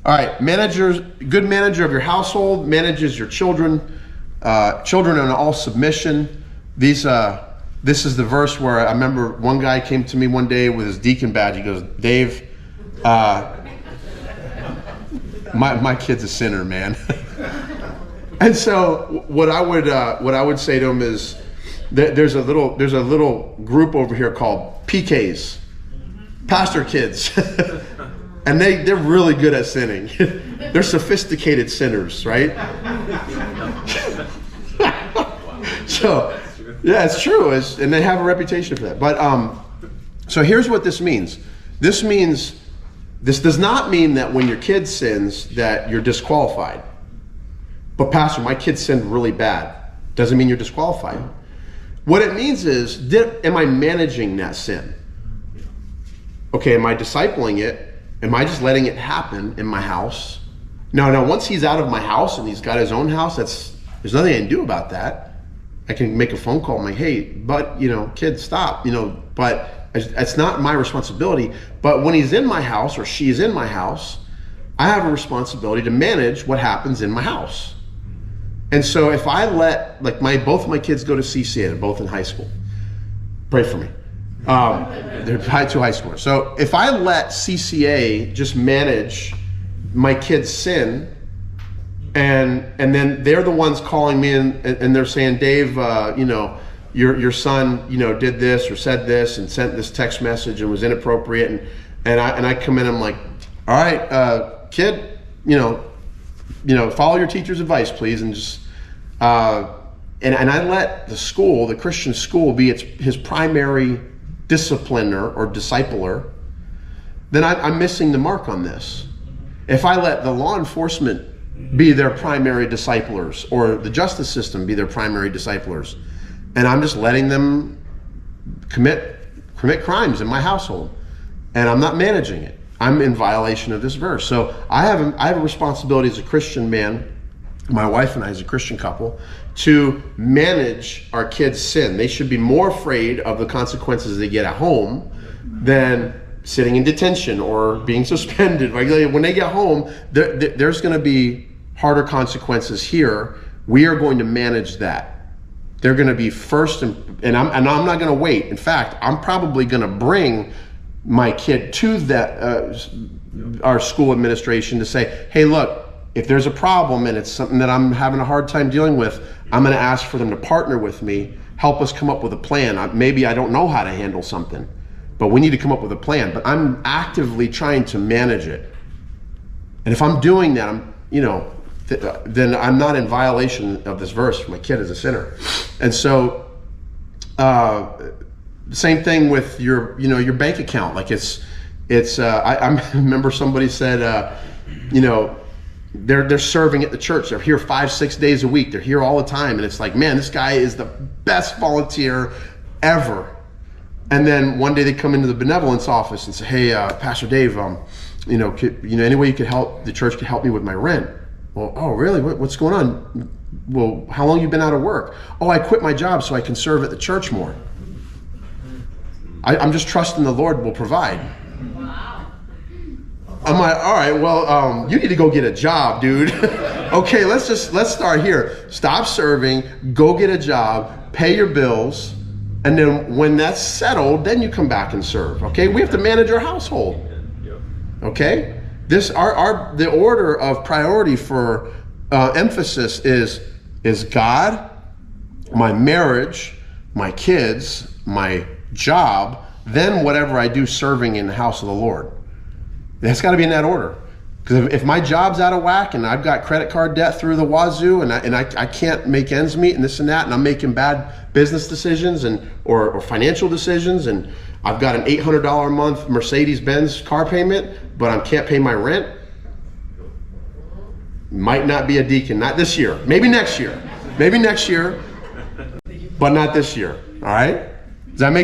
All right, good manager of your household, manages your children. Children in all submission. This is the verse where I remember one guy came to me one day with his deacon badge. He goes, Dave, my kid's a sinner, man. And so what I would say to him is, there's a little group over here called PKs, pastor kids. And they're really good at sinning. They're sophisticated sinners, right? So, yeah, it's true. And they have a reputation for that. But so here's what this means. This does not mean that when your kid sins that you're disqualified. But Pastor, my kid sinned really bad. Doesn't mean you're disqualified. What it means is, am I managing that sin? Okay, am I discipling it? Am I just letting it happen in my house? No, once he's out of my house and he's got his own house, there's nothing I can do about that. I can make a phone call and like, hey, but, kid, stop, but it's not my responsibility. But when he's in my house or she's in my house, I have a responsibility to manage what happens in my house. And so if I let, both of my kids go to CCA, they're both in high school. Pray for me. They're two high schoolers. So if I let CCA just manage my kid's sin, and then they're the ones calling me and they're saying, Dave, your son, did this or said this and sent this text message and was inappropriate, and I come in and I'm like, all right, kid, follow your teacher's advice, please, and just and I let the Christian school be his primary discipliner or discipler, then I'm missing the mark on this. If I let the law enforcement be their primary disciplers or the justice system be their primary disciplers, and I'm just letting them commit crimes in my household, and I'm not managing it, I'm in violation of this verse. So I have a responsibility as a Christian man, my wife and I as a Christian couple, to manage our kids' sin. They should be more afraid of the consequences they get at home than sitting in detention or being suspended. When they get home, there's going to be harder consequences here. We are going to manage that. They're going to be first, and I'm not going to wait. In fact, I'm probably going to bring my kid to our school administration to say, hey, look, if there's a problem and it's something that I'm having a hard time dealing with, I'm going to ask for them to partner with me, help us come up with a plan. Maybe I don't know how to handle something, but we need to come up with a plan. But I'm actively trying to manage it. And if I'm doing that, then I'm not in violation of this verse. My kid is a sinner. And so, same thing with your bank account. I remember somebody said, they're serving at the church. They're here 5-6 days a week. They're here all the time. And it's like, man, this guy is the best volunteer ever. And then one day they come into the benevolence office and say, hey, Pastor Dave, any way you could help, the church could help me with my rent. Well, oh, really? What's going on? Well, how long you been out of work? Oh, I quit my job so I can serve at the church more. I'm just trusting the Lord will provide. I'm like, all right, well, you need to go get a job, dude. Okay, let's start here. Stop serving, go get a job, pay your bills, and then when that's settled, then you come back and serve. Okay, we have to manage our household. Okay, the order of priority for emphasis is God, my marriage, my kids, my job, then whatever I do serving in the house of the Lord. That's got to be in that order. Because if my job's out of whack and I've got credit card debt through the wazoo and I can't make ends meet and this and that, and I'm making bad business decisions or financial decisions, and I've got an $800 a month Mercedes-Benz car payment, but I can't pay my rent, might not be a deacon. Not this year. Maybe next year. Maybe next year, but not this year. All right? Does that make sense?